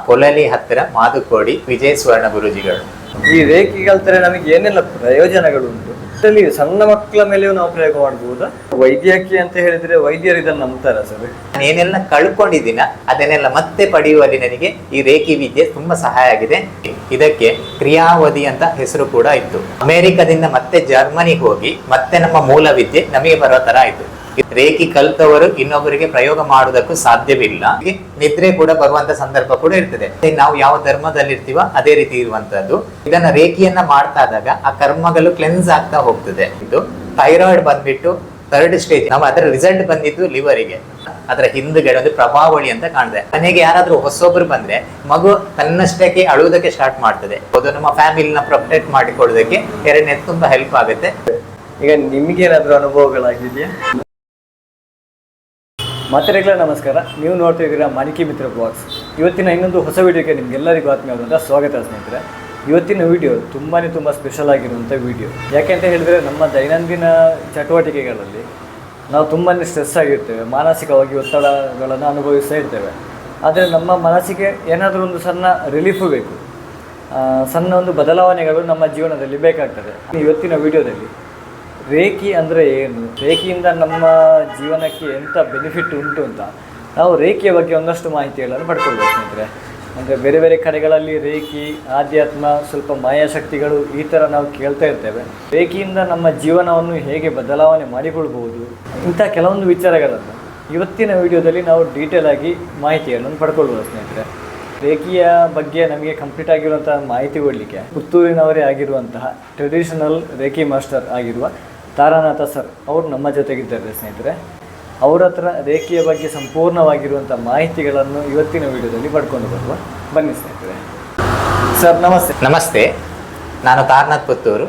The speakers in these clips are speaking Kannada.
ಕೊಲಲಿ ಹತ್ತಿರ ಮಾದುಕೋಡಿ ವಿಜಯ ಸ್ವರ್ಣ ಗುರುಜಿಗಳು. ಈ ರೇಖೆ ಕಲ್ತರೆ ನಮಗೆ ಏನೆಲ್ಲ ಪ್ರಯೋಜನಗಳು ಉಂಟು? ಇದರಲ್ಲಿ ಸಣ್ಣ ಮಕ್ಕಳ ಮೇಲೆಯೂ ನಾವು ಪ್ರಯೋಗ ಮಾಡಬಹುದಾ? ವೈದ್ಯಕೀಯ ಅಂತ ಹೇಳಿದ್ರೆ ವೈದ್ಯರು ಇದನ್ನು ನಂಬ್ತಾರ ಸರ್? ಏನೆಲ್ಲ ಕಳ್ಕೊಂಡಿದ್ದೀನ ಅದನ್ನೆಲ್ಲ ಮತ್ತೆ ಪಡೆಯುವಲ್ಲಿ ನನಗೆ ಈ ರೇಖಿ ವಿದ್ಯೆ ತುಂಬಾ ಸಹಾಯ ಆಗಿದೆ. ಇದಕ್ಕೆ ಕ್ರಿಯಾವಧಿ ಅಂತ ಹೆಸರು ಕೂಡ ಇತ್ತು. ಅಮೆರಿಕದಿಂದ ಮತ್ತೆ ಜರ್ಮನಿಗೆ ಹೋಗಿ ಮತ್ತೆ ನಮ್ಮ ಮೂಲ ವಿದ್ಯೆ ನಮಗೆ ಬರೋ ತರ ಆಯ್ತು. ರೇಖಿ ಕಲ್ತವರು ಇನ್ನೊಬ್ಬರಿಗೆ ಪ್ರಯೋಗ ಮಾಡುವುದಕ್ಕೂ ಸಾಧ್ಯವಿಲ್ಲ. ನಿದ್ರೆ ಕೂಡ ಬರುವಂತ ಸಂದರ್ಭ ಕೂಡ ಇರ್ತದೆ. ನಾವು ಯಾವ ಧರ್ಮದಲ್ಲಿ ಇರ್ತೀವೋ ಅದೇ ರೀತಿ ಇರುವಂತದ್ದು. ಇದನ್ನ ರೇಖಿಯನ್ನ ಮಾಡ್ತಾ ಇದ್ದಾಗ ಆ ಕರ್ಮಗಳು ಕ್ಲೆನ್ಸ್ ಆಗ್ತಾ ಹೋಗ್ತದೆ. ಇದು ಥೈರಾಯ್ಡ್ ಬಂದ್ಬಿಟ್ಟು 3rd ಸ್ಟೇಜ್. ನಾವು ಅದರ ರಿಸಲ್ಟ್ ಬಂದಿದ್ದು ಲಿವರಿಗೆ. ಅದರ ಹಿಂದುಗಡೆ ಒಂದು ಪ್ರಭಾವಳಿ ಅಂತ ಕಾಣಿದೆ. ಮನೆಗೆ ಯಾರಾದ್ರೂ ಹೊಸೊಬ್ರು ಬಂದ್ರೆ ಮಗು ತನ್ನಷ್ಟಕ್ಕೆ ಅಳುವುದಕ್ಕೆ ಸ್ಟಾರ್ಟ್ ಮಾಡ್ತದೆ. ಅದು ನಮ್ಮ ಫ್ಯಾಮಿಲಿನ ಪ್ರೊಟೆಕ್ಟ್ ಮಾಡಿಕೊಳ್ಳೋದಕ್ಕೆ ಎರಡನೇದು ತುಂಬಾ ಹೆಲ್ಪ್ ಆಗುತ್ತೆ. ಈಗ ನಿಮ್ಗೇನಾದ್ರೂ ಅನುಭವಗಳಾಗಿದೆಯಾ? ಮಾತೆರೆಗಳ ನಮಸ್ಕಾರ. ನೀವು ನೋಡ್ತಾ ಇದ್ದೀರಾ ಮಾಣಿಕಿ ಮಿತ್ರ ಬ್ಲಾಗ್ಸ್. ಇವತ್ತಿನ ಇನ್ನೊಂದು ಹೊಸ ವಿಡಿಯೋಗೆ ನಿಮಗೆಲ್ಲರಿಗೂ ಆತ್ಮೀಯವಾದಂಥ ಸ್ವಾಗತ ಸ್ನೇಹಿತರೆ. ಇವತ್ತಿನ ವಿಡಿಯೋ ತುಂಬ ಸ್ಪೆಷಲ್ ಆಗಿರುವಂಥ ವಿಡಿಯೋ. ಯಾಕೆ ಅಂತ ಹೇಳಿದರೆ ನಮ್ಮ ದೈನಂದಿನ ಚಟುವಟಿಕೆಗಳಲ್ಲಿ ನಾವು ತುಂಬಾ ಸ್ಟ್ರೆಸ್ ಆಗಿರ್ತೇವೆ, ಮಾನಸಿಕವಾಗಿ ಒತ್ತಡಗಳನ್ನು ಅನುಭವಿಸ್ತಾ ಇರ್ತೇವೆ. ಆದರೆ ನಮ್ಮ ಮನಸ್ಸಿಗೆ ಏನಾದರೂ ಒಂದು ಸಣ್ಣ ರಿಲೀಫು ಬೇಕು, ಸಣ್ಣ ಒಂದು ಬದಲಾವಣೆಗಳು ನಮ್ಮ ಜೀವನದಲ್ಲಿ ಬೇಕಾಗ್ತದೆ. ಇವತ್ತಿನ ವಿಡಿಯೋದಲ್ಲಿ ರೇಖಿ ಅಂದರೆ ಏನು, ರೇಖಿಯಿಂದ ನಮ್ಮ ಜೀವನಕ್ಕೆ ಎಂಥ ಬೆನಿಫಿಟ್ ಉಂಟು ಅಂತ ನಾವು ರೇಖಿಯ ಬಗ್ಗೆ ಒಂದಷ್ಟು ಮಾಹಿತಿಗಳನ್ನು ಪಡ್ಕೊಳ್ಬೇಕು ಸ್ನೇಹಿತರೆ. ಅಂದರೆ ಬೇರೆ ಬೇರೆ ಕಡೆಗಳಲ್ಲಿ ರೇಖಿ, ಆಧ್ಯಾತ್ಮ, ಸ್ವಲ್ಪ ಮಾಯಾಶಕ್ತಿಗಳು ಈ ಥರ ನಾವು ಕೇಳ್ತಾ ಇರ್ತೇವೆ. ರೇಖಿಯಿಂದ ನಮ್ಮ ಜೀವನವನ್ನು ಹೇಗೆ ಬದಲಾವಣೆ ಮಾಡಿಕೊಳ್ಬೋದು, ಇಂಥ ಕೆಲವೊಂದು ವಿಚಾರಗಳನ್ನು ಇವತ್ತಿನ ವಿಡಿಯೋದಲ್ಲಿ ನಾವು ಡೀಟೇಲ್ ಆಗಿ ಮಾಹಿತಿಯನ್ನು ಪಡ್ಕೊಳ್ಬೋದು ಸ್ನೇಹಿತರೆ. ರೇಖಿಯ ಬಗ್ಗೆ ನಮಗೆ ಕಂಪ್ಲೀಟ್ ಆಗಿರುವಂತಹ ಮಾಹಿತಿ ಕೊಡಲಿಕ್ಕೆ ಪುತ್ತೂರಿನವರೇ ಆಗಿರುವಂತಹ ಟ್ರೆಡಿಷನಲ್ ರೇಖಿ ಮಾಸ್ಟರ್ ಆಗಿರುವ ತಾರಾನಾಥ ಸರ್ ಅವರು ನಮ್ಮ ಜೊತೆಗಿದ್ದಾರೆ ಸ್ನೇಹಿತರೆ. ಅವರ ಹತ್ರ ರೇಖಿಯ ಬಗ್ಗೆ ಸಂಪೂರ್ಣವಾಗಿರುವಂಥ ಮಾಹಿತಿಗಳನ್ನು ಇವತ್ತಿನ ವಿಡಿಯೋದಲ್ಲಿ ಪಡ್ಕೊಂಡು ಬರುವ. ಬನ್ನಿ ಸ್ನೇಹಿತರೆ. ಸರ್ ನಮಸ್ತೆ. ನಮಸ್ತೆ, ನಾನು ತಾರನಾಥ್ ಪುತ್ತೂರು.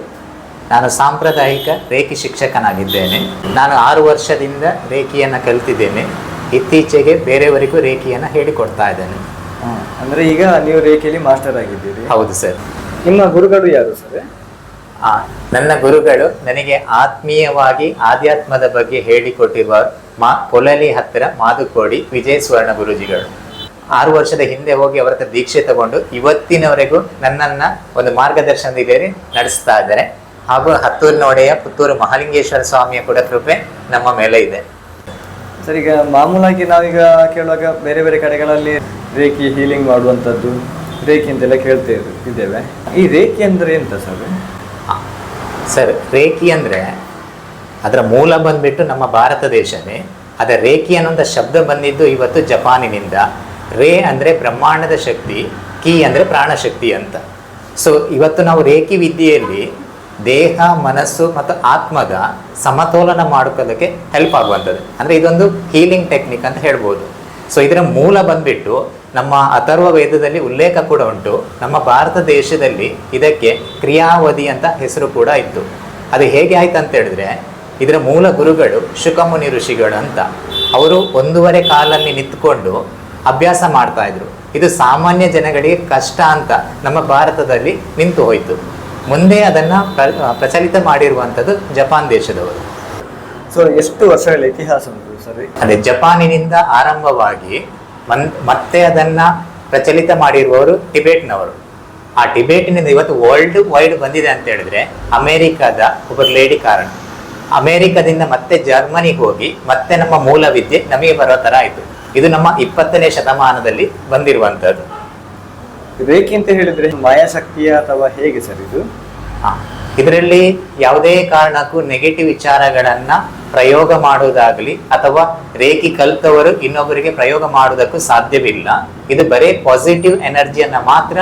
ನಾನು ಸಾಂಪ್ರದಾಯಿಕ ರೇಖಿ ಶಿಕ್ಷಕನಾಗಿದ್ದೇನೆ. ನಾನು 6 ವರ್ಷದಿಂದ ರೇಖಿಯನ್ನು ಕಲಿತಿದ್ದೇನೆ. ಇತ್ತೀಚೆಗೆ ಬೇರೆಯವರಿಗೂ ರೇಖಿಯನ್ನು ಹೇಳಿಕೊಡ್ತಾ ಇದ್ದೇನೆ. ಅಂದರೆ ಈಗ ನೀವು ರೇಖಿಯಲ್ಲಿ ಮಾಸ್ಟರ್ ಆಗಿದ್ದೀರಿ? ಹೌದು ಸರ್. ನಿಮ್ಮ ಗುರುಗಳು ಯಾರು ಸರ್? ನನ್ನ ಗುರುಗಳು ನನಗೆ ಆತ್ಮೀಯವಾಗಿ ಆಧ್ಯಾತ್ಮದ ಬಗ್ಗೆ ಹೇಳಿಕೊಟ್ಟಿರುವ ಕೊಲಲಿ ಹತ್ತಿರ ಮಾದುಕೋಡಿ ವಿಜಯ ಸ್ವರ್ಣ ಗುರುಜಿಗಳು. 6 ವರ್ಷದ ಹಿಂದೆ ಹೋಗಿ ಅವರ ಹತ್ರ ದೀಕ್ಷೆ ತಗೊಂಡು ಇವತ್ತಿನವರೆಗೂ ನನ್ನನ್ನ ಒಂದು ಮಾರ್ಗದರ್ಶನದಲ್ಲಿ ನಡೆಸ್ತಾ ಇದ್ದಾರೆ. ಹಾಗೂ ಹತ್ತೂರಿನ ಒಡೆಯ ಪುತ್ತೂರು ಮಹಾಲಿಂಗೇಶ್ವರ ಸ್ವಾಮಿಯ ಕೂಡ ಕೃಪೆ ನಮ್ಮ ಮೇಲೆ ಇದೆ. ಸರ್, ಈಗ ಮಾಮೂಲಾಗಿ ನಾವೀಗ ಕೇಳುವಾಗ ಬೇರೆ ಬೇರೆ ಕಡೆಗಳಲ್ಲಿ ರೇಖಿ ಹೀಲಿಂಗ್ ಮಾಡುವಂಥದ್ದು, ರೇಖಿ ಅಂತೆಲ್ಲ ಕೇಳ್ತಾ ಇದ್ದೇವೆ. ಈ ರೇಖಿ ಅಂದರೆ ಎಂತ ಸರ್? ಸರ್, ರೇಖಿ ಅಂದರೆ ಅದರ ಮೂಲ ಬಂದ್ಬಿಟ್ಟು ನಮ್ಮ ಭಾರತ ದೇಶನೇ. ಅದರ ರೇಖಿ ಅನ್ನೋಂಥ ಶಬ್ದ ಬಂದಿದ್ದು ಇವತ್ತು ಜಪಾನಿನಿಂದ. ರೇ ಅಂದರೆ ಬ್ರಹ್ಮಾಂಡದ ಶಕ್ತಿ, ಕಿ ಅಂದರೆ ಪ್ರಾಣಶಕ್ತಿ ಅಂತ. ಸೊ ಇವತ್ತು ನಾವು ರೇಖಿ ವಿದ್ಯೆಯಲ್ಲಿ ದೇಹ, ಮನಸ್ಸು ಮತ್ತು ಆತ್ಮದ ಸಮತೋಲನ ಮಾಡ್ಕೊಳ್ಳೋಕ್ಕೆ ಹೆಲ್ಪ್ ಆಗುವಂಥದ್ದು. ಅಂದರೆ ಇದೊಂದು ಹೀಲಿಂಗ್ ಟೆಕ್ನಿಕ್ ಅಂತ ಹೇಳ್ಬೋದು. ಸೊ ಇದರ ಮೂಲ ಬಂದ್ಬಿಟ್ಟು ನಮ್ಮ ಅಥರ್ವ ವೇದದಲ್ಲಿ ಉಲ್ಲೇಖ ಕೂಡ ಉಂಟು. ನಮ್ಮ ಭಾರತ ದೇಶದಲ್ಲಿ ಇದಕ್ಕೆ ಕ್ರಿಯಾವಧಿ ಅಂತ ಹೆಸರು ಕೂಡ ಇತ್ತು. ಅದು ಹೇಗೆ ಆಯ್ತು ಅಂತ ಹೇಳಿದ್ರೆ, ಇದರ ಮೂಲ ಗುರುಗಳು ಶುಕಮುನಿ ಋಷಿಗಳು ಅಂತ. ಅವರು 1.5 ಕಾಲಲ್ಲಿ ನಿಂತ್ಕೊಂಡು ಅಭ್ಯಾಸ ಮಾಡ್ತಾ ಇದ್ರು. ಇದು ಸಾಮಾನ್ಯ ಜನಗಳಿಗೆ ಕಷ್ಟ ಅಂತ ನಮ್ಮ ಭಾರತದಲ್ಲಿ ನಿಂತು ಹೋಯಿತು. ಮುಂದೆ ಅದನ್ನು ಪ್ರಚಲಿತ ಮಾಡಿರುವಂಥದ್ದು ಜಪಾನ್ ದೇಶದವರು. ಸೊ ಎಷ್ಟು ವರ್ಷಗಳ ಇತಿಹಾಸ ಉಂಟು ಸರಿ? ಅದೇ ಜಪಾನಿನಿಂದ ಆರಂಭವಾಗಿ ಮತ್ತೆ ಅದನ್ನ ಪ್ರಚಲಿತ ಮಾಡಿರುವವರು ಟಿಬೇಟ್ನವರು. ಆ ಟಿಬೇಟಿನಿಂದ ಇವತ್ತು ವರ್ಲ್ಡ್ ವೈಡ್ ಬಂದಿದೆ ಅಂತ ಹೇಳಿದ್ರೆ ಅಮೆರಿಕದ ಒಬ್ಬ ಲೇಡಿ ಕಾರಣ. ಅಮೆರಿಕದಿಂದ ಮತ್ತೆ ಜರ್ಮನಿಗೆ ಹೋಗಿ ಮತ್ತೆ ನಮ್ಮ ಮೂಲ ವಿದ್ಯೆ ನಮಗೆ ಬರೋ ತರ ಆಯ್ತು. ಇದು ನಮ್ಮ 20ನೇ ಶತಮಾನದಲ್ಲಿ ಬಂದಿರುವಂತದ್ದು. ರೇಖಿ ಅಂತ ಹೇಳಿದ್ರೆ ಮಾಯಾಶಕ್ತಿಯ ಅಥವಾ ಹೇಗೆ ಸರ್ ಇದು? ಇದರಲ್ಲಿ ಯಾವುದೇ ಕಾರಣಕ್ಕೂ ನೆಗೆಟಿವ್ ವಿಚಾರಗಳನ್ನ ಪ್ರಯೋಗ ಮಾಡುವುದಾಗಲಿ ಅಥವಾ ರೇಖಿ ಕಲ್ತವರು ಇನ್ನೊಬ್ಬರಿಗೆ ಪ್ರಯೋಗ ಮಾಡುವುದಕ್ಕೂ ಸಾಧ್ಯವಿಲ್ಲ. ಇದು ಬರೀ ಪಾಸಿಟಿವ್ ಎನರ್ಜಿಯನ್ನ ಮಾತ್ರ,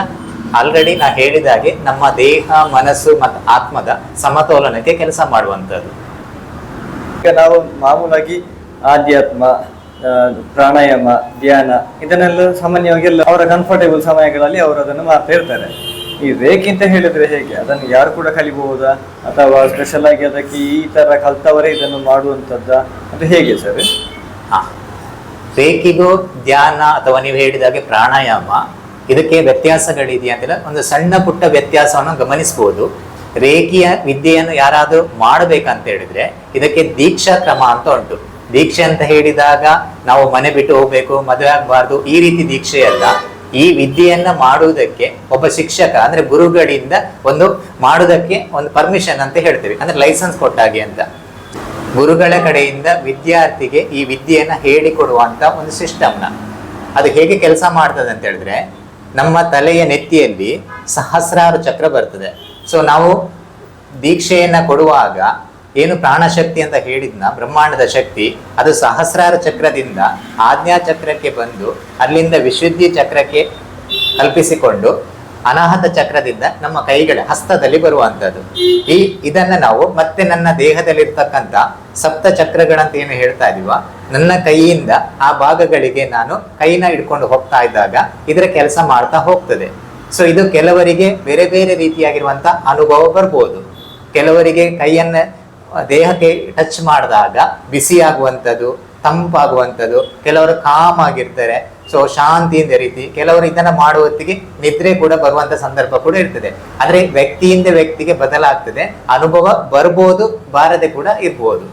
ಆಲ್ರೆಡಿ ನಾ ಹೇಳಿದಾಗೆ ನಮ್ಮ ದೇಹ, ಮನಸ್ಸು ಮತ್ತು ಆತ್ಮದ ಸಮತೋಲನಕ್ಕೆ ಕೆಲಸ ಮಾಡುವಂಥದ್ದು. ಈಗ ನಾವು ಮಾಮೂಲಾಗಿ ಆಧ್ಯಾತ್ಮ, ಪ್ರಾಣಾಯಾಮ, ಧ್ಯಾನ ಇದನ್ನೆಲ್ಲ ಸಾಮಾನ್ಯವಾಗಿ ಅವರ ಕಂಫರ್ಟೇಬಲ್ ಸಮಯಗಳಲ್ಲಿ ಅವರು ಅದನ್ನು ಮಾಡ್ತಾ ಇರ್ತಾರೆ. ಈ ರೇಖಿ ಅಂತ ಹೇಳಿದ್ರೆ ಹೇಗೆ? ಅದನ್ನು ಯಾರು ಕೂಡ ಕಲಿಬಹುದಾ ಅಥವಾ ಸ್ಪೆಷಲ್ ಆಗಿ ಅದಕ್ಕೆ ಈ ತರ ಕಲ್ತವರೇ ಇದನ್ನು ಮಾಡುವಂಥದ್ದ ಅದು ಹೇಗೆ ಸರ್? ರೇಖಿಗೂ ಧ್ಯಾನ ಅಥವಾ ನೀವು ಹೇಳಿದಾಗೆ ಪ್ರಾಣಾಯಾಮ ಇದಕ್ಕೆ ವ್ಯತ್ಯಾಸಗಳಿದೆಯಾ ಅಂತೆಲ್ಲ ಒಂದು ಸಣ್ಣ ಪುಟ್ಟ ವ್ಯತ್ಯಾಸವನ್ನು ಗಮನಿಸಬಹುದು. ರೇಖಿಯ ವಿದ್ಯೆಯನ್ನು ಯಾರಾದರೂ ಮಾಡಬೇಕಂತ ಹೇಳಿದ್ರೆ ಇದಕ್ಕೆ ದೀಕ್ಷಾ ಕ್ರಮ ಅಂತ ಉಂಟು. ದೀಕ್ಷೆ ಅಂತ ಹೇಳಿದಾಗ ನಾವು ಮನೆ ಬಿಟ್ಟು ಹೋಗ್ಬೇಕು, ಮದುವೆ ಆಗಬಾರ್ದು, ಈ ರೀತಿ ದೀಕ್ಷೆ ಅಲ್ಲ. ಈ ವಿದ್ಯೆಯನ್ನ ಮಾಡುವುದಕ್ಕೆ ಒಬ್ಬ ಶಿಕ್ಷಕ ಅಂದ್ರೆ ಗುರುಗಳಿಂದ ಒಂದು ಮಾಡುವುದಕ್ಕೆ ಒಂದು ಪರ್ಮಿಷನ್ ಅಂತ ಹೇಳ್ತೇವೆ, ಅಂದ್ರೆ ಲೈಸೆನ್ಸ್ ಕೊಟ್ಟಾಗೆ ಅಂತ. ಗುರುಗಳ ಕಡೆಯಿಂದ ವಿದ್ಯಾರ್ಥಿಗೆ ಈ ವಿದ್ಯೆಯನ್ನ ಹೇಳಿಕೊಡುವಂತ ಒಂದು ಸಿಸ್ಟಮ್ನ ಅದು ಹೇಗೆ ಕೆಲಸ ಮಾಡ್ತದೆ ಅಂತ ಹೇಳಿದ್ರೆ, ನಮ್ಮ ತಲೆಯ ನೆತ್ತಿಯಲ್ಲಿ ಸಹಸ್ರಾರು ಚಕ್ರ ಬರ್ತದೆ. ಸೊ ನಾವು ದೀಕ್ಷೆಯನ್ನ ಕೊಡುವಾಗ ಏನು ಪ್ರಾಣಶಕ್ತಿ ಅಂತ ಹೇಳಿದ್ನ, ಬ್ರಹ್ಮಾಂಡದ ಶಕ್ತಿ, ಅದು ಸಹಸ್ರಾರು ಚಕ್ರದಿಂದ ಆಜ್ಞಾ ಚಕ್ರಕ್ಕೆ ಬಂದು ಅಲ್ಲಿಂದ ವಿಶುದ್ಧಿ ಚಕ್ರಕ್ಕೆ ಕಲ್ಪಿಸಿಕೊಂಡು ಅನಾಹತ ಚಕ್ರದಿಂದ ನಮ್ಮ ಕೈಗಳ ಹಸ್ತದಲ್ಲಿ ಬರುವಂಥದ್ದು. ಇದನ್ನ ನಾವು ಮತ್ತೆ ನನ್ನ ದೇಹದಲ್ಲಿರ್ತಕ್ಕಂಥ ಸಪ್ತ ಚಕ್ರಗಳಂತ ಏನು ಹೇಳ್ತಾ ಇದೀವ, ನನ್ನ ಕೈಯಿಂದ ಆ ಭಾಗಗಳಿಗೆ ನಾನು ಕೈನ ಹಿಡ್ಕೊಂಡು ಹೋಗ್ತಾ ಇದ್ದಾಗ ಇದರ ಕೆಲಸ ಮಾಡ್ತಾ ಹೋಗ್ತದೆ. ಸೊ ಇದು ಕೆಲವರಿಗೆ ಬೇರೆ ಬೇರೆ ರೀತಿಯಾಗಿರುವಂತ ಅನುಭವ ಬರ್ಬೋದು. ಕೆಲವರಿಗೆ ಕೈಯನ್ನ ದೇಹಕ್ಕೆ ಟಚ್ ಮಾಡಿದಾಗ ಬಿಸಿ ಆಗುವಂಥದ್ದು, ತಂಪಾಗುವಂಥದ್ದು, ಕೆಲವರು ಕಾಮ್ ಆಗಿರ್ತಾರೆ, ಸೊ ಶಾಂತಿಯಿಂದ ರೀತಿ, ಕೆಲವರು ಇದನ್ನ ಮಾಡುವ ಹೊತ್ತಿಗೆ ನಿದ್ರೆ ಕೂಡ ಬರುವಂತ ಸಂದರ್ಭ ಕೂಡ ಇರ್ತದೆ. ಆದ್ರೆ ವ್ಯಕ್ತಿಯಿಂದ ವ್ಯಕ್ತಿಗೆ ಬದಲಾಗ್ತದೆ, ಅನುಭವ ಬರ್ಬೋದು, ಬಾರದೆ ಕೂಡ ಇರ್ಬೋದು.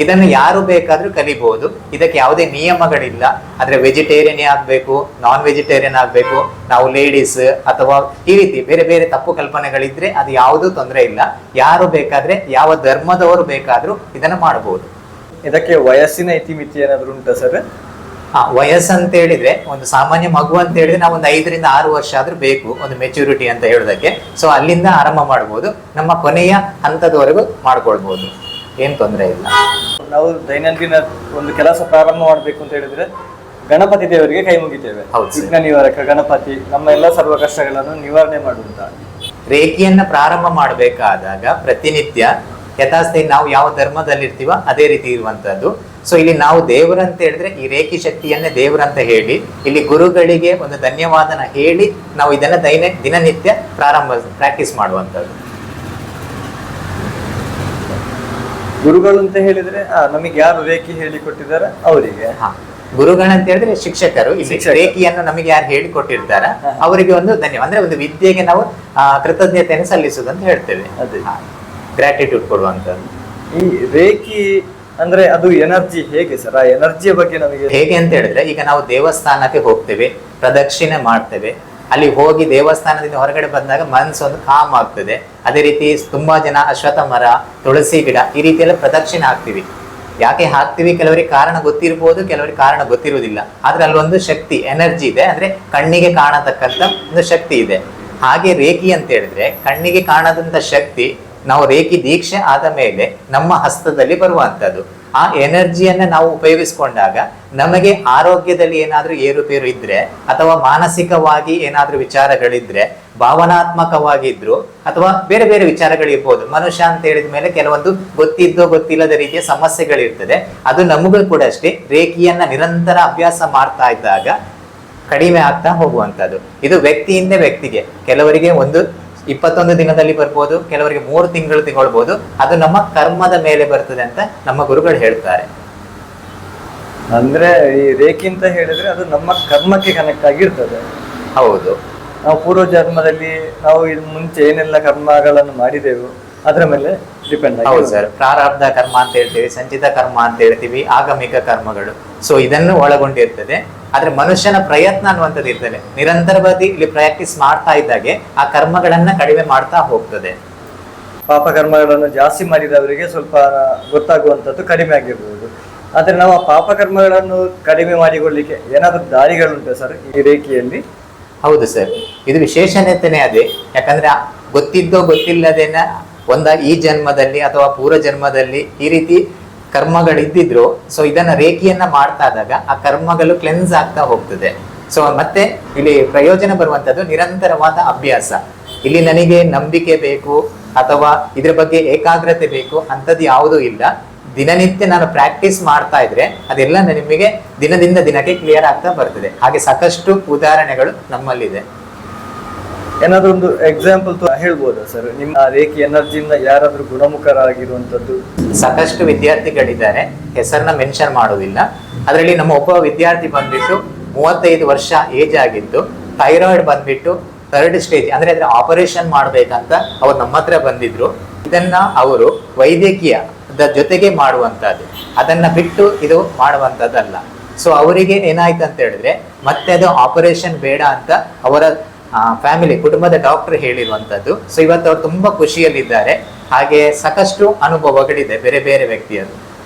ಇದನ್ನು ಯಾರು ಬೇಕಾದ್ರೂ ಕಲಿಬಹುದು, ಇದಕ್ಕೆ ಯಾವುದೇ ನಿಯಮಗಳಿಲ್ಲ. ಆದ್ರೆ ವೆಜಿಟೇರಿಯನ್ ಆಗ್ಬೇಕು, ನಾನ್ ವೆಜಿಟೇರಿಯನ್ ಆಗ್ಬೇಕು, ನಾವು ಲೇಡೀಸ್ ಅಥವಾ ಈ ರೀತಿ ಬೇರೆ ಬೇರೆ ತಪ್ಪು ಕಲ್ಪನೆಗಳಿದ್ರೆ ಅದು ಯಾವುದೂ ತೊಂದರೆ ಇಲ್ಲ. ಯಾರು ಬೇಕಾದ್ರೆ, ಯಾವ ಧರ್ಮದವರು ಬೇಕಾದ್ರೂ ಇದನ್ನ ಮಾಡಬಹುದು. ಇದಕ್ಕೆ ವಯಸ್ಸಿನ ಇತಿಮಿತಿ ಏನಾದ್ರು ಉಂಟಾ ಸರ್? ವಯಸ್ಸು ಅಂತ ಹೇಳಿದ್ರೆ, ಒಂದು ಸಾಮಾನ್ಯ ಮಗು ಅಂತ ಹೇಳಿದ್ರೆ ನಾವು ಒಂದು 5 ರಿಂದ 6 ವರ್ಷ ಆದ್ರೂ ಬೇಕು ಒಂದು ಮೆಚುರಿಟಿ ಅಂತ ಹೇಳೋದಕ್ಕೆ. ಸೊ ಅಲ್ಲಿಂದ ಆರಂಭ ಮಾಡ್ಬೋದು, ನಮ್ಮ ಕೊನೆಯ ಹಂತದವರೆಗೂ ಮಾಡ್ಕೊಳ್ಬಹುದು, ಏನ್ ತೊಂದರೆ ಇಲ್ಲ. ನಾವು ದೈನಂದಿನ ಒಂದು ಕೆಲಸ ಪ್ರಾರಂಭ ಮಾಡ್ಬೇಕು ಅಂತ ಹೇಳಿದ್ರೆ ಗಣಪತಿ ದೇವರಿಗೆ ಕೈ ಮುಗಿತೇವೆ. ವಿಘ್ನ ನಿವಾರಕ ಗಣಪತಿ ನಮ್ಮ ಎಲ್ಲ ಸರ್ವ ಕಷ್ಟಗಳನ್ನು ನಿವಾರಣೆ ಮಾಡುವಂತ ರೇಖಿಯನ್ನ ಪ್ರಾರಂಭ ಮಾಡಬೇಕಾದಾಗ ಪ್ರತಿನಿತ್ಯ ಯಥಾಸ್ಥಿತಿ ನಾವು ಯಾವ ಧರ್ಮದಲ್ಲಿ ಇರ್ತೀವ ಅದೇ ರೀತಿ ಇರುವಂತದ್ದು. ಸೊ ಇಲ್ಲಿ ನಾವು ದೇವರಂತ ಹೇಳಿದ್ರೆ ಈ ರೇಖಿ ಶಕ್ತಿಯನ್ನೇ ದೇವರಂತ ಹೇಳಿ, ಇಲ್ಲಿ ಗುರುಗಳಿಗೆ ಒಂದು ಧನ್ಯವಾದನ ಹೇಳಿ ನಾವು ಇದನ್ನ ದಿನನಿತ್ಯ ಪ್ರಾಕ್ಟೀಸ್ ಮಾಡುವಂತದ್ದು. ಗುರುಗಳು ಅಂತ ಹೇಳಿದ್ರೆ ನಮಗೆ ಯಾರು ರೇಖಿ ಹೇಳಿ ಕೊಟ್ಟಿದ್ದಾರೆ ಅವರಿಗೆ. ಗುರುಗಳಂತ ಹೇಳಿದ್ರೆ ಶಿಕ್ಷಕರು. ಇಲ್ಲಿ ರೇಖಿಯನ್ನು ನಮಗೆ ಯಾರು ಹೇಳಿಕೊಟ್ಟಿರ್ತಾರ ಅವರಿಗೆ ಒಂದು ಧನ್ಯವಾದ, ಅಂದ್ರೆ ಒಂದು ವಿದ್ಯೆಗೆ ನಾವು ಕೃತಜ್ಞತೆಯನ್ನು ಸಲ್ಲಿಸುವುದು ಅಂತ ಹೇಳ್ತೇವೆ. ಅದೇ ಗ್ರಾಟಿಟ್ಯೂಡ್ ಕೊಡುವಂತದ್ದು. ಈ ರೇಖಿ ಅಂದ್ರೆ ಅದು ಎನರ್ಜಿ ಹೇಗೆ ಸರ್? ಆ ಎನರ್ಜಿಯ ಬಗ್ಗೆ ನಮಗೆ ಹೇಗೆ ಅಂತ ಹೇಳಿದ್ರೆ, ಈಗ ನಾವು ದೇವಸ್ಥಾನಕ್ಕೆ ಹೋಗ್ತೇವೆ, ಪ್ರದಕ್ಷಿಣೆ ಮಾಡ್ತೇವೆ, ಅಲ್ಲಿ ಹೋಗಿ ದೇವಸ್ಥಾನದಿಂದ ಹೊರಗಡೆ ಬಂದಾಗ ಮನಸ್ಸೊಂದು ಕಾಮ್ ಆಗ್ತದೆ. ಅದೇ ರೀತಿ ತುಂಬಾ ಜನ ಅಶ್ವತ್ಥ ಮರ, ತುಳಸಿ ಗಿಡ ಈ ರೀತಿ ಎಲ್ಲ ಪ್ರದಕ್ಷಿಣೆ ಹಾಕ್ತಿವಿ. ಯಾಕೆ ಹಾಕ್ತಿವಿ? ಕೆಲವರಿಗೆ ಕಾರಣ ಗೊತ್ತಿರ್ಬೋದು, ಕೆಲವರಿಗೆ ಕಾರಣ ಗೊತ್ತಿರುವುದಿಲ್ಲ. ಆದ್ರೆ ಅಲ್ಲೊಂದು ಶಕ್ತಿ, ಎನರ್ಜಿ ಇದೆ, ಅಂದ್ರೆ ಕಣ್ಣಿಗೆ ಕಾಣತಕ್ಕಂತ ಒಂದು ಶಕ್ತಿ ಇದೆ. ಹಾಗೆ ರೇಖಿ ಅಂತ ಹೇಳಿದ್ರೆ ಕಣ್ಣಿಗೆ ಕಾಣದಂತ ಶಕ್ತಿ ನಾವು ರೇಖಿ ದೀಕ್ಷೆ ಆದ ಮೇಲೆ ನಮ್ಮ ಹಸ್ತದಲ್ಲಿ ಬರುವಂತದ್ದು. ಆ ಎನರ್ಜಿಯನ್ನ ನಾವು ಉಪಯೋಗಿಸ್ಕೊಂಡಾಗ ನಮಗೆ ಆರೋಗ್ಯದಲ್ಲಿ ಏನಾದ್ರೂ ಏರುಪೇರು ಇದ್ರೆ, ಅಥವಾ ಮಾನಸಿಕವಾಗಿ ಏನಾದ್ರೂ ವಿಚಾರಗಳಿದ್ರೆ, ಭಾವನಾತ್ಮಕವಾಗಿದ್ರು ಅಥವಾ ಬೇರೆ ಬೇರೆ ವಿಚಾರಗಳಿರ್ಬೋದು. ಮನುಷ್ಯ ಅಂತ ಹೇಳಿದ ಮೇಲೆ ಕೆಲವೊಂದು ಗೊತ್ತಿದ್ದೋ ಗೊತ್ತಿಲ್ಲದ ರೀತಿಯ ಸಮಸ್ಯೆಗಳಿರ್ತದೆ. ಅದು ನಮಗೂ ಕೂಡ ಅಷ್ಟೇ, ರೇಖಿಯನ್ನ ನಿರಂತರ ಅಭ್ಯಾಸ ಮಾಡ್ತಾ ಇದ್ದಾಗ ಕಡಿಮೆ ಆಗ್ತಾ ಹೋಗುವಂಥದ್ದು. ಇದು ವ್ಯಕ್ತಿಯಿಂದ ವ್ಯಕ್ತಿಗೆ, ಕೆಲವರಿಗೆ 21 ದಿನದಲ್ಲಿ ಬರ್ಬೋದು, ಕೆಲವರಿಗೆ 3 ತಿಂಗಳು ತಗೊಳ್ಬಹುದು. ಅದು ನಮ್ಮ ಕರ್ಮದ ಮೇಲೆ ಬರ್ತದೆ ಅಂತ ನಮ್ಮ ಗುರುಗಳು ಹೇಳ್ತಾರೆ. ಅಂದ್ರೆ ಈ ರೇಖಿ ಅಂತ ಹೇಳಿದ್ರೆ ಅದು ನಮ್ಮ ಕರ್ಮಕ್ಕೆ ಕನೆಕ್ಟ್ ಆಗಿರ್ತದೆ. ಹೌದು, ನಾವು ಪೂರ್ವ ಜನ್ಮದಲ್ಲಿ ನಾವು ಮುಂಚೆ ಏನೆಲ್ಲ ಕರ್ಮಗಳನ್ನು ಮಾಡಿದೆವು ಅದರ ಮೇಲೆ ಡಿಪೆಂಡ್ ಆಗಿ. ಹೌದು ಸರ್, ಪ್ರಾರಬ್ಧ ಕರ್ಮ ಅಂತ ಹೇಳ್ತೀವಿ, ಸಂಚಿತ ಕರ್ಮ ಅಂತ ಹೇಳ್ತೀವಿ, ಆಗಮಿಕ ಕರ್ಮಗಳು. ಸೊ ಇದನ್ನು ಒಳಗೊಂಡಿರ್ತದೆ. ಆದ್ರೆ ಮನುಷ್ಯನ ಪ್ರಯತ್ನ ಅನ್ನುವಂಥದ್ದು ಇರ್ತದೆ. ನಿರಂತರವಾಗಿ ಇಲ್ಲಿ ಪ್ರಾಕ್ಟೀಸ್ ಮಾಡ್ತಾ ಇದ್ದಾಗೆ ಆ ಕರ್ಮಗಳನ್ನ ಕಡಿಮೆ ಮಾಡ್ತಾ ಹೋಗ್ತದೆ. ಪಾಪ ಕರ್ಮಗಳನ್ನು ಜಾಸ್ತಿ ಮಾಡಿದವರಿಗೆ ಸ್ವಲ್ಪ ಗೊತ್ತಾಗುವಂಥದ್ದು ಕಡಿಮೆ ಆಗಿರ್ಬೋದು. ಆದ್ರೆ ನಾವು ಆ ಪಾಪ ಕರ್ಮಗಳನ್ನು ಕಡಿಮೆ ಮಾಡಿಕೊಳ್ಳಿಕ್ಕೆ ಏನಾದರೂ ದಾರಿಗಳುಂಟು ಸರ್ ಈ ರೇಖೆಯಲ್ಲಿ? ಹೌದು ಸರ್, ಇದು ವಿಶೇಷಣತೆನೇ ಅದೇ. ಯಾಕಂದ್ರೆ ಗೊತ್ತಿದ್ದೋ ಗೊತ್ತಿಲ್ಲದೇನ ಈ ಜನ್ಮದಲ್ಲಿ ಅಥವಾ ಪೂರ್ವ ಜನ್ಮದಲ್ಲಿ ಈ ರೀತಿ ಕರ್ಮಗಳಿದ್ದಿದ್ರು. ಸೊ ಇದನ್ನ ರೇಖಿಯನ್ನ ಮಾಡ್ತಾ ಇದ್ದಾಗ ಆ ಕರ್ಮಗಳು ಕ್ಲೆನ್ಸ್ ಆಗ್ತಾ ಹೋಗ್ತದೆ. ಸೊ ಮತ್ತೆ ಇಲ್ಲಿ ಪ್ರಯೋಜನ ಬರುವಂತದ್ದು ನಿರಂತರವಾದ ಅಭ್ಯಾಸ. ಇಲ್ಲಿ ನನಗೆ ನಂಬಿಕೆ ಬೇಕು ಅಥವಾ ಇದ್ರ ಬಗ್ಗೆ ಏಕಾಗ್ರತೆ ಬೇಕು ಅಂತದ್ದು ಯಾವುದೂ ಇಲ್ಲ. ದಿನನಿತ್ಯ ನಾನು ಪ್ರಾಕ್ಟೀಸ್ ಮಾಡ್ತಾ ಇದ್ರೆ ಅದೆಲ್ಲ ನಿಮಗೆ ದಿನದಿಂದ ದಿನಕ್ಕೆ ಕ್ಲಿಯರ್ ಆಗ್ತಾ ಬರ್ತದೆ. ಹಾಗೆ ಸಾಕಷ್ಟು ಉದಾಹರಣೆಗಳು ನಮ್ಮಲ್ಲಿದೆ. ಏನಾದ್ರು ಒಂದು ಎಕ್ಸಾಂಪಲ್ ಹೇಳ್ಬೋದಾ ಸರ್? ನಿಮ್ಮ ರೇಖಿ ಎನರ್ಜಿಯಿಂದ ಯಾರಾದ್ರೂ ಗುಣಮುಖರಾಗಿರುವಂತದ್ದು? ಸಾಕಷ್ಟು ವಿದ್ಯಾರ್ಥಿಗಳಿದ್ದಾರೆ, ಹೆಸರನ್ನ ಮೆನ್ಷನ್ ಮಾಡೋದಿಲ್ಲ. ಅದರಲ್ಲಿ ನಮ್ಮ ಒಬ್ಬ ವಿದ್ಯಾರ್ಥಿ ಬಂದ್ಬಿಟ್ಟು 35 ವರ್ಷ ಏಜ್ ಆಗಿದ್ದು, ಥೈರಾಯ್ಡ್ ಬಂದ್ಬಿಟ್ಟು 3rd ಸ್ಟೇಜ್, ಅಂದ್ರೆ ಅದ್ರ ಆಪರೇಷನ್ ಮಾಡ್ಬೇಕಂತ ಅವ್ರು ನಮ್ಮ ಹತ್ರ ಬಂದಿದ್ರು. ಇದನ್ನ ಅವರು ವೈದ್ಯಕೀಯ ಜೊತೆಗೆ ಮಾಡುವಂತದ್ದು, ಅದನ್ನ ಬಿಟ್ಟು ಇದು ಮಾಡುವಂತದ್ದಲ್ಲ. ಸೊ ಅವರಿಗೆ ಏನಾಯ್ತು ಅಂತ ಹೇಳಿದ್ರೆ ಮತ್ತೆ ಅದು ಆಪರೇಷನ್ ಬೇಡ ಅಂತ ಅವರ ಫ್ಯಾಮಿಲಿ ಕುಟುಂಬದ ಡಾಕ್ಟರ್ ಹೇಳಿರುವಂತದ್ದು. ಸೊ ಇವತ್ತು ಅವರು ತುಂಬಾ ಖುಷಿಯಲ್ಲಿದ್ದಾರೆ. ಹಾಗೆ ಸಾಕಷ್ಟು ಅನುಭವಗಳಿದೆ ಬೇರೆ ಬೇರೆ ವ್ಯಕ್ತಿಯರು.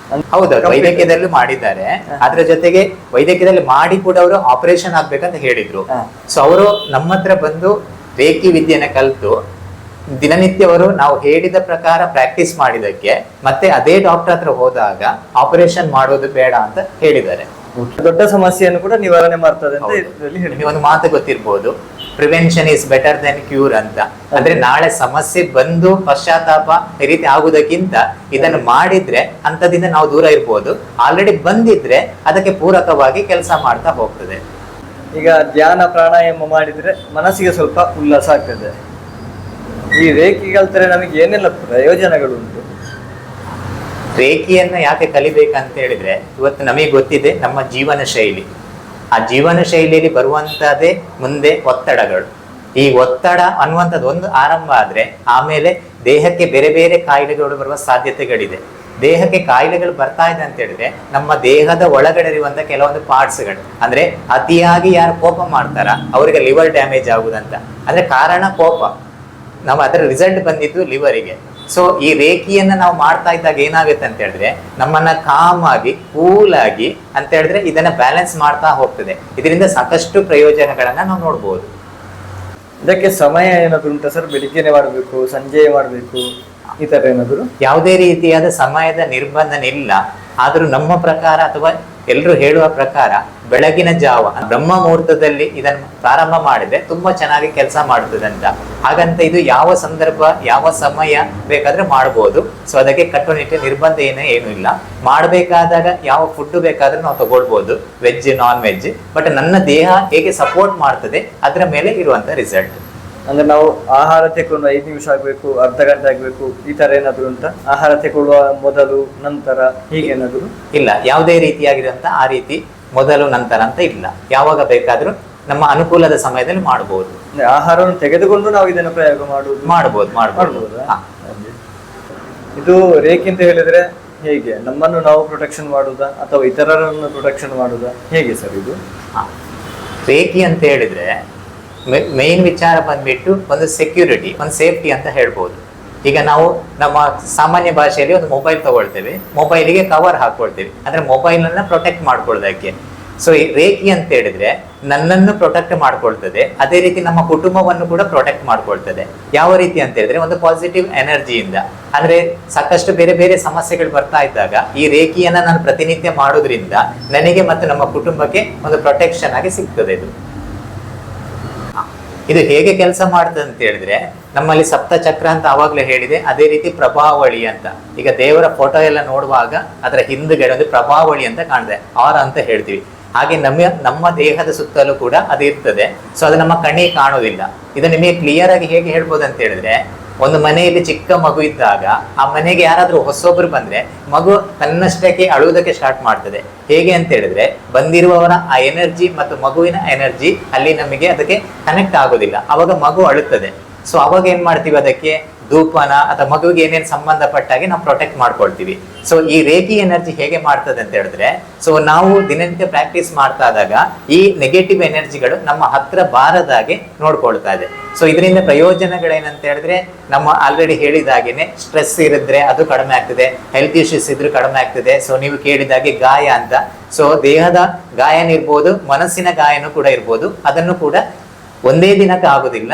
ಹೌದು, ವೈದ್ಯಕೀಯದಲ್ಲೂ ಮಾಡಿದ್ದಾರೆ. ಅದ್ರ ಜೊತೆಗೆ ವೈದ್ಯಕೀಯದಲ್ಲಿ ಮಾಡಿ ಕೂಡ ಅವರು ಆಪರೇಷನ್ ಆಗ್ಬೇಕಂತ ಹೇಳಿದ್ರು. ಸೊ ಅವರು ನಮ್ಮ ಹತ್ರ ಬಂದು ರೇಖಿ ವಿದ್ಯೆನ ಕಲಿತು ದಿನನಿತ್ಯ ಅವರು ನಾವು ಹೇಳಿದ ಪ್ರಕಾರ ಪ್ರಾಕ್ಟೀಸ್ ಮಾಡಿದಕ್ಕೆ ಮತ್ತೆ ಅದೇ ಡಾಕ್ಟರ್ ಹತ್ರ ಹೋದಾಗ ಆಪರೇಷನ್ ಮಾಡೋದು ಬೇಡ ಅಂತ ಹೇಳಿದ್ದಾರೆ. ದೊಡ್ಡ ಸಮಸ್ಯೆಯನ್ನು ಕೂಡ ನಿವಾರಣೆ ಮಾಡ್ತದೆ ಅಂತ ಇದರಲ್ಲಿ ಹೇಳಿ. ಒಂದು ಮಾತು ಗೊತ್ತಿರ್ಬೋದು, prevention is better then cure ಅಂತ. ಅಂದ್ರೆ ನಾಳೆ ಸಮಸ್ಯೆ ಬಂದು ಪಶ್ಚಾತ್ತಾಪ ಈ ರೀತಿ ಆಗುವುದಕ್ಕಿಂತ ಇದನ್ನು ಮಾಡಿದ್ರೆ ಅಂತದಿಂದ ನಾವು ದೂರ ಇರ್ಬೋದು. ಆಲ್ರೆಡಿ ಬಂದಿದ್ರೆ ಅದಕ್ಕೆ ಪೂರಕವಾಗಿ ಕೆಲಸ ಮಾಡ್ತಾ ಹೋಗ್ತದೆ. ಈಗ ಧ್ಯಾನ ಪ್ರಾಣಾಯಾಮ ಮಾಡಿದ್ರೆ ಮನಸ್ಸಿಗೆ ಸ್ವಲ್ಪ ಉಲ್ಲಾಸ ಆಗ್ತದೆ. ಈ ರೇಖಿ ಕಲ್ತರೆ ನಮಗೆ ಏನೆಲ್ಲ ಪ್ರಯೋಜನಗಳು ಉಂಟು? ರೇಖಿಯನ್ನ ಯಾಕೆ ಕಲಿಬೇಕಂತ ಹೇಳಿದ್ರೆ, ಇವತ್ತು ನಮಗೆ ಗೊತ್ತಿದೆ ನಮ್ಮ ಜೀವನ ಶೈಲಿ. ಆ ಜೀವನ ಶೈಲಿಯಲ್ಲಿ ಬರುವಂತಹದ್ದೇ ಮುಂದೆ ಒತ್ತಡಗಳು. ಈ ಒತ್ತಡ ಅನ್ನುವಂಥದ್ದು ಒಂದು ಆರಂಭ ಆದ್ರೆ ಆಮೇಲೆ ದೇಹಕ್ಕೆ ಬೇರೆ ಬೇರೆ ಕಾಯಿಲೆಗಳು ಬರುವ ಸಾಧ್ಯತೆಗಳಿದೆ. ದೇಹಕ್ಕೆ ಕಾಯಿಲೆಗಳು ಬರ್ತಾ ಇದೆ ಅಂತ ಹೇಳಿದ್ರೆ ನಮ್ಮ ದೇಹದ ಒಳಗಡೆ ಇರುವಂತ ಕೆಲವೊಂದು ಪಾರ್ಟ್ಸ್ಗಳು, ಅಂದ್ರೆ ಅತಿಯಾಗಿ ಯಾರು ಕೋಪ ಮಾಡ್ತಾರ ಅವರಿಗೆ ಲಿವರ್ ಡ್ಯಾಮೇಜ್ ಆಗುದಂತ. ಅಂದ್ರೆ ಕಾರಣ ಕೋಪ, ನಾವು ಅದರ ರಿಸಲ್ಟ್ ಬಂದಿದ್ದು ಲಿವರಿಗೆ. ಸೊ ಈ ರೇಖಿಯನ್ನ ನಾವು ಮಾಡ್ತಾ ಇದ್ದಾಗ ಏನಾಗುತ್ತೆ ಅಂತ ಹೇಳಿದ್ರೆ ನಮ್ಮನ್ನ ಕಾಮ್ ಆಗಿ ಕೂಲ್ ಆಗಿ ಅಂತ ಹೇಳಿದ್ರೆ ಇದನ್ನ ಬ್ಯಾಲೆನ್ಸ್ ಮಾಡ್ತಾ ಹೋಗ್ತದೆ. ಇದರಿಂದ ಸಾಕಷ್ಟು ಪ್ರಯೋಜನಗಳನ್ನ ನಾವು ನೋಡ್ಬೋದು. ಇದಕ್ಕೆ ಸಮಯ ಏನಾದ್ರು ಉಂಟಾ ಸರ್? ಬೆಳಿಗ್ಗೆನೆ ಮಾಡಬೇಕು, ಸಂಜೆ ಮಾಡಬೇಕು, ಈ ತರ ಏನಾದ್ರು? ಯಾವುದೇ ರೀತಿಯಾದ ಸಮಯದ ನಿರ್ಬಂಧನ ಇಲ್ಲ. ಆದ್ರೂ ನಮ್ಮ ಪ್ರಕಾರ ಅಥವಾ ಎಲ್ಲರೂ ಹೇಳುವ ಪ್ರಕಾರ ಬೆಳಗಿನ ಜಾವ ಬ್ರಹ್ಮ ಮುಹೂರ್ತದಲ್ಲಿ ಇದನ್ನು ಪ್ರಾರಂಭ ಮಾಡಿದ್ರೆ ತುಂಬಾ ಚೆನ್ನಾಗಿ ಕೆಲಸ ಮಾಡುತ್ತದೆ ಅಂತ. ಹಾಗಂತ ಇದು ಯಾವ ಸಂದರ್ಭ ಯಾವ ಸಮಯ ಬೇಕಾದ್ರೆ ಮಾಡಬಹುದು. ಸೊ ಅದಕ್ಕೆ ಕಟ್ಟುನಿಟ್ಟಿನ ನಿರ್ಬಂಧ ಏನು ಇಲ್ಲ. ಮಾಡಬೇಕಾದಾಗ ಯಾವ ಫುಡ್ ಬೇಕಾದ್ರೂ ನಾವು ತಗೊಳ್ಬಹುದು, ವೆಜ್ ನಾನ್ ವೆಜ್. ಬಟ್ ನನ್ನ ದೇಹ ಹೇಗೆ ಸಪೋರ್ಟ್ ಮಾಡ್ತದೆ ಅದರ ಮೇಲೆ ಇರುವಂತ ರಿಸಲ್ಟ್. ಅಂದ್ರೆ ನಾವು ಆಹಾರ ತೆಕೊಂಡು 5 ನಿಮಿಷ ಆಗ್ಬೇಕು, ಅರ್ಧ ಗಂಟೆ ಆಗ್ಬೇಕು, ಈ ತರ ಏನಾದ್ರು ಉಂಟಾ? ಆಹಾರ ತೆಕೊಳ್ಳುವ ಮೊದಲು ನಂತರ ಹೀಗೇನಾದ್ರು? ಇಲ್ಲ, ಯಾವುದೇ ರೀತಿಯಾಗಿರುವಂತ ಆ ರೀತಿ ಮೊದಲು ನಂತರ ಅಂತ ಇಲ್ಲ. ಯಾವಾಗ ಬೇಕಾದ್ರೂ ನಮ್ಮ ಅನುಕೂಲದ ಸಮಯದಲ್ಲಿ ಮಾಡಬಹುದು. ಆಹಾರವನ್ನು ತೆಗೆದುಕೊಂಡು ನಾವು ಇದನ್ನು ಪ್ರಯೋಗ ಮಾಡಬಹುದು. ಇದು ರೇಖೆ ಅಂತ ಹೇಳಿದ್ರೆ ಹೇಗೆ ನಮ್ಮನ್ನು ನಾವು ಪ್ರೊಟೆಕ್ಷನ್ ಮಾಡುದಾ ಅಥವಾ ಇತರರನ್ನು ಪ್ರೊಟೆಕ್ಷನ್ ಮಾಡುದಾ, ಹೇಗೆ ಸರ್ ಇದು? ರೇಖಿ ಅಂತ ಹೇಳಿದ್ರೆ ಮೇನ್ ವಿಚಾರ ಬಂದ್ಬಿಟ್ಟು ಒಂದು ಸೆಕ್ಯೂರಿಟಿ, ಒಂದು ಸೇಫ್ಟಿ ಅಂತ ಹೇಳ್ಬೋದು. ಈಗ ನಾವು ನಮ್ಮ ಸಾಮಾನ್ಯ ಭಾಷೆಯಲ್ಲಿ ಒಂದು ಮೊಬೈಲ್ ತಗೊಳ್ತೇವೆ, ಮೊಬೈಲಿಗೆ ಕವರ್ ಹಾಕೊಳ್ತೇವೆ, ಅಂದ್ರೆ ಮೊಬೈಲ್ ಅನ್ನ ಪ್ರೊಟೆಕ್ಟ್ ಮಾಡ್ಕೊಳ್ದಕ್ಕೆ. ಸೊ ಈ ರೇಖಿ ಅಂತ ಹೇಳಿದ್ರೆ ನನ್ನನ್ನು ಪ್ರೊಟೆಕ್ಟ್ ಮಾಡ್ಕೊಳ್ತದೆ, ಅದೇ ರೀತಿ ನಮ್ಮ ಕುಟುಂಬವನ್ನು ಕೂಡ ಪ್ರೊಟೆಕ್ಟ್ ಮಾಡ್ಕೊಳ್ತದೆ. ಯಾವ ರೀತಿ ಅಂತ ಹೇಳಿದ್ರೆ ಒಂದು ಪಾಸಿಟಿವ್ ಎನರ್ಜಿಯಿಂದ. ಅಂದ್ರೆ ಸಾಕಷ್ಟು ಬೇರೆ ಬೇರೆ ಸಮಸ್ಯೆಗಳು ಬರ್ತಾ ಇದ್ದಾಗ ಈ ರೇಖಿಯನ್ನ ನಾನು ಪ್ರತಿನಿತ್ಯ ಮಾಡೋದ್ರಿಂದ ನನಗೆ ಮತ್ತು ನಮ್ಮ ಕುಟುಂಬಕ್ಕೆ ಒಂದು ಪ್ರೊಟೆಕ್ಷನ್ ಆಗಿ ಸಿಗ್ತದೆ. ಇದು ಹೇಗೆ ಕೆಲಸ ಮಾಡ್ತದೆ ಅಂತ ಹೇಳಿದ್ರೆ ನಮ್ಮಲ್ಲಿ ಸಪ್ತ ಚಕ್ರ ಅಂತ ಆವಾಗಲೇ ಹೇಳಿದೆ, ಅದೇ ರೀತಿ ಪ್ರಭಾವಳಿ ಅಂತ. ಈಗ ದೇವರ ಫೋಟೋ ಎಲ್ಲ ನೋಡುವಾಗ ಅದರ ಹಿಂದುಗಡೆ ಒಂದು ಪ್ರಭಾವಳಿ ಅಂತ ಕಾಣ್ತದೆ, ಆರ ಅಂತ ಹೇಳ್ತೀವಿ. ಹಾಗೆ ನಮ್ಮ ದೇಹದ ಸುತ್ತಲೂ ಕೂಡ ಅದು ಇರ್ತದೆ. ಸೊ ಅದು ನಮ್ಮ ಕಣ್ಣಿಗೆ ಕಾಣೋದಿಲ್ಲ. ಇದು ನಿಮಗೆ ಕ್ಲಿಯರ್ ಆಗಿ ಹೇಗೆ ಹೇಳ್ಬೋದು ಅಂತ ಹೇಳಿದ್ರೆ, ಒಂದು ಮನೆಯಲ್ಲಿ ಚಿಕ್ಕ ಮಗು ಇದ್ದಾಗ ಆ ಮನೆಗೆ ಯಾರಾದ್ರೂ ಹೊಸೊಬ್ರು ಬಂದ್ರೆ ಮಗು ತನ್ನಷ್ಟಕ್ಕೆ ಅಳುವುದಕ್ಕೆ ಸ್ಟಾರ್ಟ್ ಮಾಡ್ತದೆ. ಹೇಗೆ ಅಂತ ಹೇಳಿದ್ರೆ ಬಂದಿರುವವರ ಆ ಎನರ್ಜಿ ಮತ್ತು ಮಗುವಿನ ಎನರ್ಜಿ ಅಲ್ಲಿ ನಮಗೆ ಅದಕ್ಕೆ ಕನೆಕ್ಟ್ ಆಗೋದಿಲ್ಲ, ಅವಾಗ ಮಗು ಅಳುತ್ತದೆ. ಸೊ ಅವಾಗ ಏನ್ ಮಾಡ್ತೀವಿ, ಅದಕ್ಕೆ ಧೂಪನ ಅಥವಾ ಮಗುವಿಗೆ ಏನೇನು ಸಂಬಂಧಪಟ್ಟಾಗೆ ನಾವು ಪ್ರೊಟೆಕ್ಟ್ ಮಾಡ್ಕೊಳ್ತೀವಿ. ಸೊ ಈ ರೇಖಿ ಎನರ್ಜಿ ಹೇಗೆ ಮಾಡ್ತದೆ ಅಂತ ಹೇಳಿದ್ರೆ, ಸೊ ನಾವು ದಿನನಿತ್ಯ ಪ್ರಾಕ್ಟೀಸ್ ಮಾಡ್ತಾ ಇದ್ದಾಗ ಈ ನೆಗೆಟಿವ್ ಎನರ್ಜಿಗಳು ನಮ್ಮ ಹತ್ರ ಬಾರದಾಗೆ ನೋಡ್ಕೊಳ್ತಾ ಇದೆ. ಸೊ ಇದರಿಂದ ಪ್ರಯೋಜನಗಳೇನಂತ ಹೇಳಿದ್ರೆ ನಮ್ಮ ಆಲ್ರೆಡಿ ಹೇಳಿದಾಗೇನೆ ಸ್ಟ್ರೆಸ್ ಇರಿದ್ರೆ ಅದು ಕಡಿಮೆ ಆಗ್ತದೆ, ಹೆಲ್ತ್ ಇಶ್ಯೂಸ್ ಇದ್ರೂ ಕಡಿಮೆ ಆಗ್ತದೆ. ಸೊ ನೀವು ಕೇಳಿದಾಗೆ ಗಾಯ ಅಂತ, ಸೊ ದೇಹದ ಗಾಯನ ಇರ್ಬೋದು, ಮನಸ್ಸಿನ ಗಾಯನೂ ಕೂಡ ಇರ್ಬೋದು. ಅದನ್ನು ಕೂಡ ಒಂದೇ ದಿನಕ್ಕೆ ಆಗೋದಿಲ್ಲ,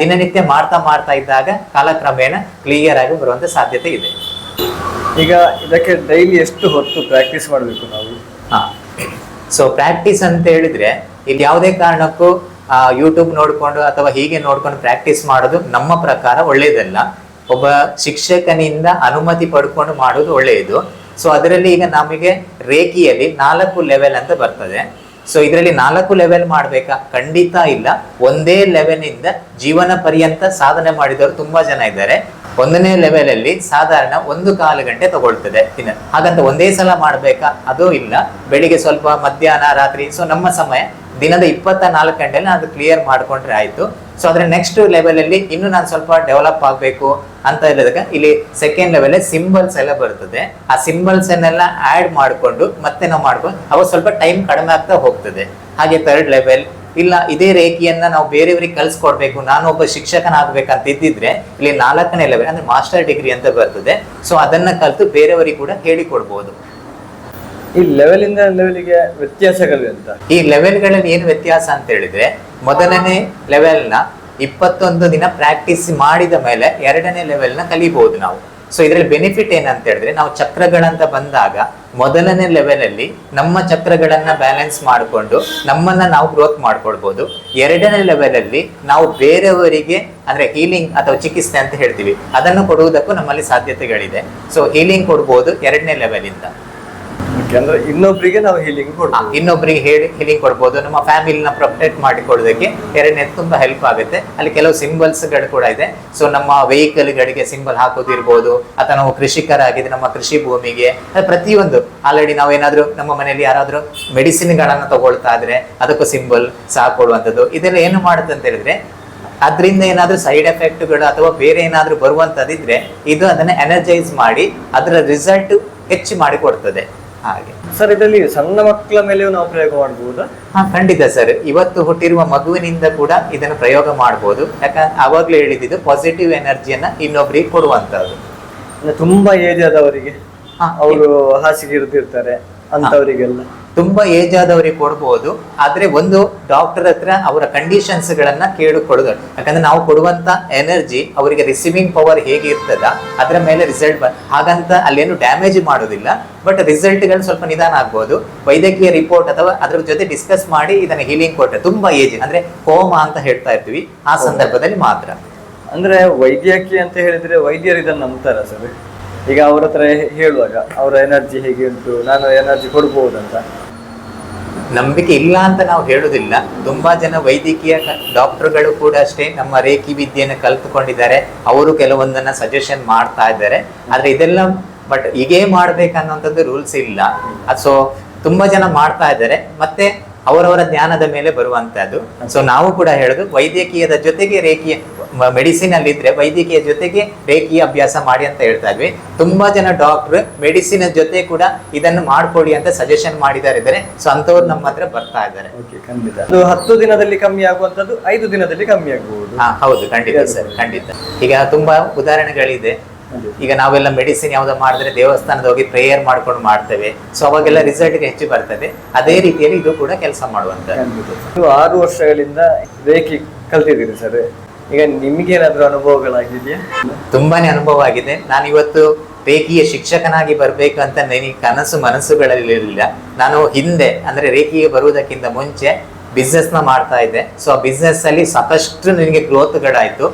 ದಿನನಿತ್ಯ ಮಾಡ್ತಾ ಇದ್ದಾಗ ಕಾಲಕ್ರಮೇಣ ಕ್ಲಿಯರ್ ಆಗಿ ಬರುವಂತ ಸಾಧ್ಯತೆ ಇದೆ. ಈಗ ಇದಕ್ಕೆ ಡೈಲಿ ಎಷ್ಟು ಹೊತ್ತು ಪ್ರಾಕ್ಟೀಸ್ ಮಾಡಬೇಕು ನಾವು? ಸೊ ಪ್ರಾಕ್ಟೀಸ್ ಅಂತ ಹೇಳಿದ್ರೆ ಇಲ್ಲಿ ಯಾವುದೇ ಕಾರಣಕ್ಕೂ ಯೂಟ್ಯೂಬ್ ನೋಡ್ಕೊಂಡು ಅಥವಾ ಹೀಗೆ ನೋಡ್ಕೊಂಡು ಪ್ರಾಕ್ಟೀಸ್ ಮಾಡೋದು ನಮ್ಮ ಪ್ರಕಾರ ಒಳ್ಳೆಯದಲ್ಲ. ಒಬ್ಬ ಶಿಕ್ಷಕನಿಂದ ಅನುಮತಿ ಪಡ್ಕೊಂಡು ಮಾಡೋದು ಒಳ್ಳೆಯದು. ಸೊ ಅದರಲ್ಲಿ ಈಗ ನಮಗೆ ರೇಖಿಯಲ್ಲಿ 4 ಲೆವೆಲ್ ಅಂತ ಬರ್ತದೆ. ಸೊ ಇದರಲ್ಲಿ 4 ಲೆವೆಲ್ ಮಾಡ್ಬೇಕಾ? ಖಂಡಿತ ಇಲ್ಲ. ಒಂದೇ ಲೆವೆಲ್ ಇಂದ ಜೀವನ ಪರ್ಯಂತ ಸಾಧನೆ ಮಾಡಿದವರು ತುಂಬಾ ಜನ ಇದ್ದಾರೆ. 1ನೇ ಲೆವೆಲ್ ಅಲ್ಲಿ ಸಾಧಾರಣ 1.25 ಗಂಟೆ ತಗೊಳ್ತದೆ. ಹಾಗಂತ ಒಂದೇ ಸಲ ಮಾಡ್ಬೇಕಾ? ಅದು ಇಲ್ಲ. ಬೆಳಿಗ್ಗೆ ಸ್ವಲ್ಪ, ಮಧ್ಯಾಹ್ನ, ರಾತ್ರಿ. ಸೊ ನಮ್ಮ ಸಮಯ ದಿನದ 24 ಗಂಟೆಯಲ್ಲಿ ಅದು ಕ್ಲಿಯರ್ ಮಾಡ್ಕೊಂಡ್ರೆ ಆಯ್ತು. ಸೊ ಅದ್ರ ನೆಕ್ಸ್ಟ್ ಲೆವೆಲ್ ಅಲ್ಲಿ ಇನ್ನು ನಾನು ಸ್ವಲ್ಪ ಡೆವಲಪ್ ಆಗಬೇಕು ಅಂತ ಹೇಳಿದಾಗ ಇಲ್ಲಿ 2nd ಲೆವೆಲ್ ಸಿಂಬಲ್ಸ್ ಎಲ್ಲ ಬರ್ತದೆ. ಆ ಸಿಂಬಲ್ಸ್ ಅನ್ನೆಲ್ಲ ಆಡ್ ಮಾಡ್ಕೊಂಡು ಮತ್ತೆ ನಾವು ಮಾಡ್ಕೊಂಡು ಅವಾಗ ಸ್ವಲ್ಪ ಟೈಮ್ ಕಡಿಮೆ ಆಗ್ತಾ ಹೋಗ್ತದೆ. ಹಾಗೆ ಥರ್ಡ್ ಲೆವೆಲ್. ಇಲ್ಲ ಇದೇ ರೇಖಿಯನ್ನ ನಾವು ಬೇರೆಯವರಿಗೆ ಕಲಿಸ್ಕೊಡ್ಬೇಕು, ನಾನು ಒಬ್ಬ ಶಿಕ್ಷಕನಾಗ್ಬೇಕಂತ ಇದ್ದಿದ್ರೆ ಇಲ್ಲಿ 4ನೇ ಲೆವೆಲ್ ಅಂದ್ರೆ ಮಾಸ್ಟರ್ ಡಿಗ್ರಿ ಅಂತ ಬರ್ತದೆ. ಸೊ ಅದನ್ನ ಕಲಿತು ಬೇರೆಯವರಿಗೆ ಕೂಡ ಹೇಳಿಕೊಡ್ಬೋದು. ಈ ಲೆವೆಲ್ ಇಂದ ಲೆವೆಲ್ಗೆ ವ್ಯತ್ಯಾಸಗಳು ಅಂತ? ಈ ಲೆವೆಲ್ಗಳಲ್ಲಿ ಏನು ವ್ಯತ್ಯಾಸ ಅಂತ ಹೇಳಿದ್ರೆ, ಮೊದಲನೇ ಲೆವೆಲ್ನ 21 ದಿನ ಪ್ರಾಕ್ಟೀಸ್ ಮಾಡಿದ ಮೇಲೆ 2ನೇ ಲೆವೆಲ್ನ ಕಲಿಬಹುದು ನಾವು. ಸೊ ಇದರಲ್ಲಿ ಬೆನಿಫಿಟ್ ಏನಂತ ಹೇಳಿದ್ರೆ, ನಾವು ಚಕ್ರಗಳಂತ ಬಂದಾಗ ಮೊದಲನೇ ಲೆವೆಲ್ ಅಲ್ಲಿ ನಮ್ಮ ಚಕ್ರಗಳನ್ನ ಬ್ಯಾಲೆನ್ಸ್ ಮಾಡಿಕೊಂಡು ನಮ್ಮನ್ನ ನಾವು ಗ್ರೋತ್ ಮಾಡ್ಕೊಳ್ಬಹುದು. 2ನೇ ಲೆವೆಲ್ ಅಲ್ಲಿ ನಾವು ಬೇರೆಯವರಿಗೆ ಅಂದ್ರೆ ಹೀಲಿಂಗ್ ಅಥವಾ ಚಿಕಿತ್ಸೆ ಅಂತ ಹೇಳ್ತೀವಿ, ಅದನ್ನು ಕೊಡುವುದಕ್ಕೂ ನಮ್ಮಲ್ಲಿ ಸಾಧ್ಯತೆಗಳಿದೆ. ಸೊ ಹೀಲಿಂಗ್ ಕೊಡ್ಬೋದು 2ನೇ ಲೆವೆಲ್ ಇಂದ. ಅಂದ್ರೆ ಇನ್ನೊಬ್ರಿಗೆ ನಾವು ಹೀಲಿಂಗ್ ಕೊಡ್ಬೋದು, ಇನ್ನೊಬ್ರಿಗೆ ಹೀಲಿಂಗ್ ಕೊಡ್ಬೋದು. ನಮ್ಮ ಫ್ಯಾಮಿಲಿನ ಪ್ರೊಟೆಕ್ಟ್ ಮಾಡಿಕೊಳ್ಳೋದಕ್ಕೆ 2ನೇದು ತುಂಬಾ ಹೆಲ್ಪ್ ಆಗುತ್ತೆ. ಅಲ್ಲಿ ಕೆಲವು ಸಿಂಬಲ್ಸ್ ಗಳು ಕೂಡ ಇದೆ. ಸೊ ನಮ್ಮ ವೆಹಿಕಲ್ ಗಳಿಗೆ ಸಿಂಬಲ್ ಹಾಕೋದಿರ್ಬೋದು, ಅಥವಾ ನಾವು ಕೃಷಿಕರಾಗಿದ್ರೆ ನಮ್ಮ ಕೃಷಿ ಭೂಮಿಗೆ, ಪ್ರತಿಯೊಂದು ಆಲ್ರೆಡಿ ನಾವು ಏನಾದ್ರು ನಮ್ಮ ಮನೆಯಲ್ಲಿ ಯಾರಾದ್ರೂ ಮೆಡಿಸಿನ್ ಗಳನ್ನ ತಗೊಳ್ತಾ ಇದ್ರೆ ಅದಕ್ಕೂ ಸಿಂಬಲ್ ಸಹ ಕೊಡುವಂಥದ್ದು. ಇದೆಲ್ಲ ಏನು ಮಾಡುತ್ತೆ ಅಂತ ಹೇಳಿದ್ರೆ, ಅದರಿಂದ ಏನಾದ್ರೂ ಸೈಡ್ ಎಫೆಕ್ಟ್ಗಳು ಅಥವಾ ಬೇರೆ ಏನಾದ್ರೂ ಬರುವಂತದಿದ್ರೆ ಇದು ಅದನ್ನ ಎನರ್ಜೈಸ್ ಮಾಡಿ ಅದರ ರಿಸಲ್ಟ್ ಹೆಚ್ಚು ಮಾಡಿ ಕೊಡ್ತದೆ. ಹಾಗೆ ಸರ್, ಇದರಲ್ಲಿ ಸಣ್ಣ ಮಕ್ಕಳ ಮೇಲೆಯೂ ನಾವು ಪ್ರಯೋಗ ಮಾಡಬಹುದಾ? ಖಂಡಿತ ಸರ್. ಇವತ್ತು ಹುಟ್ಟಿರುವ ಮಗುವಿನಿಂದ ಕೂಡ ಇದನ್ನು ಪ್ರಯೋಗ ಮಾಡಬಹುದು. ಯಾಕಂದ್ರೆ ಆವಾಗ್ಲೇ ಹೇಳಿದ್ದು ಪಾಸಿಟಿವ್ ಎನರ್ಜಿಯನ್ನ ಇನ್ನೊಬ್ರಿಗೆ ಕೊಡುವಂತದ್ದು. ತುಂಬಾ ಏಜ್ ಆದವರಿಗೆ, ಅವರು ಹಾಸಿಗೆ ಇರ್ತಿರ್ತಾರೆ ಅಂತವರಿಗೆಲ್ಲ ತುಂಬಾ ಏಜ್ ಆದವರಿಗೆ ಕೊಡ್ಬೋದು. ಆದ್ರೆ ಒಂದು ಡಾಕ್ಟರ್ ಹತ್ರ ಅವರ ಕಂಡೀಷನ್ಸ್ ಗಳನ್ನ ಕೇಳಿಕೊಳ್ಳೋದು. ಯಾಕಂದ್ರೆ ನಾವು ಕೊಡುವಂತ ಎನರ್ಜಿ ಅವರಿಗೆ ರಿಸೀವಿಂಗ್ ಪವರ್ ಹೇಗೆ ಇರ್ತದ ಅದರ ಮೇಲೆ ರಿಸಲ್ಟ್ ಹಾಗಂತ ಅಲ್ಲೇನು ಡ್ಯಾಮೇಜ್ ಮಾಡೋದಿಲ್ಲ. ಬಟ್ ರಿಸಲ್ಟ್ ಗಳು ಸ್ವಲ್ಪ ನಿಧಾನ ಆಗ್ಬೋದು. ವೈದ್ಯಕೀಯ ರಿಪೋರ್ಟ್ ಅಥವಾ ಅದ್ರ ಜೊತೆ ಡಿಸ್ಕಸ್ ಮಾಡಿ ಇದನ್ನ ಹೀಲಿಂಗ್ ಕೊಟ್ಟರೆ, ತುಂಬಾ ಏಜ್ ಅಂದ್ರೆ ಕೋಮಾ ಅಂತ ಹೇಳ್ತಾ ಇರ್ತೀವಿ, ಆ ಸಂದರ್ಭದಲ್ಲಿ ಮಾತ್ರ. ಅಂದ್ರೆ ವೈದ್ಯಕೀಯ ಅಂತ ಹೇಳಿದ್ರೆ ವೈದ್ಯರು ಇದನ್ನ ನಂಬ್ತಾರ ಸರ್? ಈಗ ಅವ್ರ ಹತ್ರ ಹೇಳುವಾಗ ಅವರ ಎನರ್ಜಿ ಹೇಗೆ ಉಂಟು, ನಾನು ಎನರ್ಜಿ ಕೊಡ್ಬಹುದಂತ? ನಂಬಿಕೆ ಇಲ್ಲ ಅಂತ ನಾವು ಹೇಳುದಿಲ್ಲ. ತುಂಬಾ ಜನ ವೈದ್ಯಕೀಯ ಡಾಕ್ಟರ್ಗಳು ಕೂಡ ಅಷ್ಟೇ ನಮ್ಮ ರೇಖಿ ವಿದ್ಯೆಯನ್ನು ಕಲ್ತುಕೊಂಡಿದ್ದಾರೆ. ಅವರು ಕೆಲವೊಂದನ್ನ ಸಜೆಷನ್ ಮಾಡ್ತಾ ಇದ್ದಾರೆ. ಆದ್ರೆ ಇದೆಲ್ಲ ಬಟ್ ಹೀಗೆ ಮಾಡ್ಬೇಕನ್ನೋಂಥದ್ದು ರೂಲ್ಸ್ ಇಲ್ಲ. ಸೊ ತುಂಬಾ ಜನ ಮಾಡ್ತಾ ಇದ್ದಾರೆ, ಮತ್ತೆ ಅವರವರ ಜ್ಞಾನದ ಮೇಲೆ ಬರುವಂತಹದ್ದು. ಸೊ ನಾವು ಕೂಡ ಹೇಳುದು ವೈದ್ಯಕೀಯದ ಜೊತೆಗೆ ರೇಖಿಯ ಮೆಡಿಸಿನ್ ಅಲ್ಲಿ ಇದ್ರೆ ವೈದ್ಯಕೀಯ ಜೊತೆಗೆ ರೇಖೀಯ ಅಭ್ಯಾಸ ಮಾಡಿ ಅಂತ ಹೇಳ್ತಾ ಇದ್ವಿ. ತುಂಬಾ ಜನ ಡಾಕ್ಟರ್ ಮೆಡಿಸಿನ್ ಜೊತೆ ಕೂಡ ಇದನ್ನು ಮಾಡ್ಕೊಡಿ ಅಂತ ಸಜೆಷನ್ ಮಾಡಿದ್ದಾರೆ. ಸೊ ಅಂತವ್ರು ನಮ್ಮ ಹತ್ರ ಬರ್ತಾ ಇದ್ದಾರೆ. ಖಂಡಿತ 10 ದಿನದಲ್ಲಿ ಕಮ್ಮಿ ಆಗುವಂತದ್ದು 5 ದಿನದಲ್ಲಿ ಕಮ್ಮಿ ಆಗಬಹುದು. ಹೌದು, ಖಂಡಿತ ಸರ್, ಖಂಡಿತ. ಈಗ ತುಂಬಾ ಉದಾಹರಣೆಗಳಿದೆ. ಈಗ ನಾವೆಲ್ಲ ಮೆಡಿಸಿನ್ ಯಾವ್ದೋ ಮಾಡಿದ್ರೆ ದೇವಸ್ಥಾನದ ಹೋಗಿ ಪ್ರೇಯರ್ ಮಾಡ್ಕೊಂಡು ಮಾಡ್ತೇವೆ. ಸೊ ಅವಾಗೆಲ್ಲ ರಿಸಲ್ಟ್ ಹೆಚ್ಚು ಬರ್ತದೆ. ಅದೇ ರೀತಿಯಲ್ಲಿ ಇದು ಕೂಡ ಕೆಲಸ ಮಾಡುವಂತ. 6 ವರ್ಷಗಳಿಂದ ರೇಖಿ ಕಲ್ತಿದ್ದೀರಿ ಸರ್. ಈಗ ನಿಮ್ಗೇನಾದ್ರೂ ಅನುಭವಗಳಾಗಿದೆಯಾ? ತುಂಬಾನೇ ಅನುಭವ ಆಗಿದೆ. ನಾನು ಇವತ್ತು ರೇಖಿಯ ಶಿಕ್ಷಕನಾಗಿ ಬರ್ಬೇಕು ಅಂತ ನನಗೆ ಕನಸು ಮನಸ್ಸುಗಳಲ್ಲಿ ಇರಲಿಲ್ಲ. ನಾನು ಹಿಂದೆ ಅಂದ್ರೆ ರೇಖಿಗೆ ಬರುವುದಕ್ಕಿಂತ ಮುಂಚೆ ಬಿಸ್ನೆಸ್ ನ ಮಾಡ್ತಾ ಇದ್ದೆ. ಸೊ ಆ ಬಿಸ್ನೆಸ್ ಅಲ್ಲಿ ಸಾಕಷ್ಟು ನನಗೆ ಗ್ರೋತ್ಗಳಾಯ್ತು.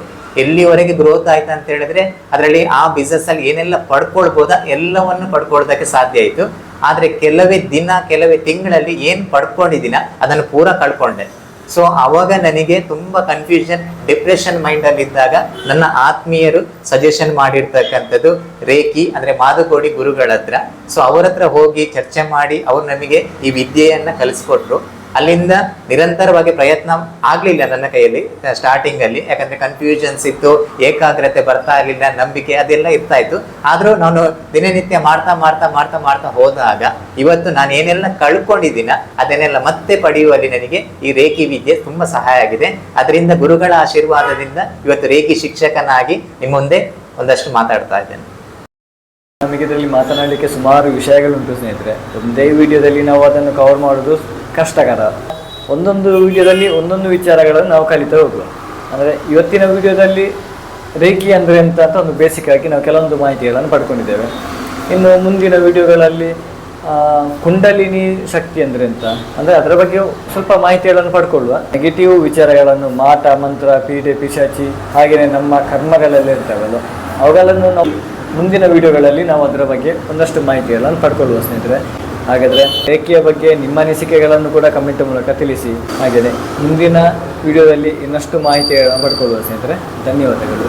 ಎಲ್ಲಿವರೆಗೆ ಗ್ರೋತ್ ಆಯ್ತು ಅಂತ ಹೇಳಿದ್ರೆ ಅದರಲ್ಲಿ ಆ ಬಿಸ್ನೆಸ್ ಅಲ್ಲಿ ಏನೆಲ್ಲ ಪಡ್ಕೊಳ್ಬೋದಾ ಎಲ್ಲವನ್ನು ಪಡ್ಕೊಳ್ಳೋದಕ್ಕೆ ಸಾಧ್ಯ ಆಯ್ತು. ಆದ್ರೆ ಕೆಲವೇ ದಿನ ಕೆಲವೇ ತಿಂಗಳಲ್ಲಿ ಏನ್ ಪಡ್ಕೊಂಡಿದ್ದೀನ ಅದನ್ನು ಪೂರ ಕಳ್ಕೊಂಡೆ. ಸೊ ಅವಾಗ ನನಗೆ ತುಂಬಾ ಕನ್ಫ್ಯೂಷನ್, ಡಿಪ್ರೆಷನ್ ಮೈಂಡ್ ಅಲ್ಲಿ ಇದ್ದಾಗ ನನ್ನ ಆತ್ಮೀಯರು ಸಜೆಷನ್ ಮಾಡಿರ್ತಕ್ಕಂಥದ್ದು ರೇಖಿ ಅಂದ್ರೆ ಮಾದುಕೋಡಿ ಗುರುಗಳ ಹತ್ರ. ಸೊ ಅವ್ರ ಹತ್ರ ಹೋಗಿ ಚರ್ಚೆ ಮಾಡಿ ಅವ್ರು ನಮಗೆ ಈ ವಿದ್ಯೆಯನ್ನ ಕಲಿಸ್ಕೊಟ್ರು. ಅಲ್ಲಿಂದ ನಿರಂತರವಾಗಿ ಪ್ರಯತ್ನ ಆಗ್ಲಿಲ್ಲ ನನ್ನ ಕೈಯಲ್ಲಿ ಸ್ಟಾರ್ಟಿಂಗ್ ಅಲ್ಲಿ. ಯಾಕಂದ್ರೆ ಕನ್ಫ್ಯೂಷನ್ಸ್ ಇತ್ತು, ಏಕಾಗ್ರತೆ ಬರ್ತಾ ಇರ್ಲಿಲ್ಲ, ನಂಬಿಕೆ ಅದೆಲ್ಲ ಇರ್ತಾ ಇತ್ತು. ಆದ್ರೂ ನಾನು ದಿನನಿತ್ಯ ಮಾಡ್ತಾ ಮಾಡ್ತಾ ಮಾಡ್ತಾ ಮಾಡ್ತಾ ಹೋದಾಗ ಇವತ್ತು ನಾನು ಏನೆಲ್ಲ ಕಳ್ಕೊಂಡಿದ್ದೀನ ಅದನ್ನೆಲ್ಲ ಮತ್ತೆ ಪಡೆಯುವಲ್ಲಿ ನನಗೆ ಈ ರೇಖಿ ವಿದ್ಯೆ ತುಂಬಾ ಸಹಾಯ ಆಗಿದೆ. ಅದರಿಂದ ಗುರುಗಳ ಆಶೀರ್ವಾದದಿಂದ ಇವತ್ತು ರೇಖಿ ಶಿಕ್ಷಕನಾಗಿ ನಿಮ್ಮ ಮುಂದೆ ಒಂದಷ್ಟು ಮಾತಾಡ್ತಾ ಇದ್ದೇನೆ. ನಮಗೆ ಇದರಲ್ಲಿ ಮಾತನಾಡಲಿಕ್ಕೆ ಸುಮಾರು ವಿಷಯಗಳುಂಟು ಸ್ನೇಹಿತರೆ. ಒಂದೇ ವಿಡಿಯೋದಲ್ಲಿ ನಾವು ಅದನ್ನು ಕವರ್ ಮಾಡೋದು ಕಷ್ಟಕರ. ಒಂದೊಂದು ವಿಡಿಯೋದಲ್ಲಿ ಒಂದೊಂದು ವಿಚಾರಗಳನ್ನು ನಾವು ಕಲಿತಾ ಹೋಗುವ. ಅಂದರೆ ಇವತ್ತಿನ ವಿಡಿಯೋದಲ್ಲಿ ರೇಖಿ ಅಂದರೆ ಎಂತ ಅಂತ ಒಂದು ಬೇಸಿಕ್ ಆಗಿ ನಾವು ಕೆಲವೊಂದು ಮಾಹಿತಿಗಳನ್ನು ಪಡ್ಕೊಂಡಿದ್ದೇವೆ. ಇನ್ನು ಮುಂದಿನ ವಿಡಿಯೋಗಳಲ್ಲಿ ಕುಂಡಲಿನಿ ಶಕ್ತಿ ಅಂದರೆ ಎಂತ, ಅಂದರೆ ಅದರ ಬಗ್ಗೆ ಸ್ವಲ್ಪ ಮಾಹಿತಿಗಳನ್ನು ಪಡ್ಕೊಳ್ಳುವ. ನೆಗೆಟಿವ್ ವಿಚಾರಗಳನ್ನು, ಮಾಟ ಮಂತ್ರ, ಪೀಡೆ ಪಿಶಾಚಿ, ಹಾಗೆಯೇ ನಮ್ಮ ಕರ್ಮಗಳೆಲ್ಲ ಇರ್ತಾವಲ್ಲ ಅವುಗಳನ್ನು ನಾವು ಮುಂದಿನ ವಿಡಿಯೋಗಳಲ್ಲಿ ನಾವು ಅದರ ಬಗ್ಗೆ ಒಂದಷ್ಟು ಮಾಹಿತಿಗಳನ್ನು ಪಡ್ಕೊಳ್ಳುವ ಸ್ನೇಹಿತರೆ. ಹಾಗಾದರೆ ರೇಖಿಯ ಬಗ್ಗೆ ನಿಮ್ಮ ಅನಿಸಿಕೆಗಳನ್ನು ಕೂಡ ಕಮೆಂಟ್ ಮೂಲಕ ತಿಳಿಸಿ. ಹಾಗೆಯೇ ಮುಂದಿನ ವಿಡಿಯೋದಲ್ಲಿ ಇನ್ನಷ್ಟು ಮಾಹಿತಿಗಳನ್ನು ಪಡ್ಕೊಳ್ಳುವ ಸ್ನೇಹಿತರೆ. ಧನ್ಯವಾದಗಳು.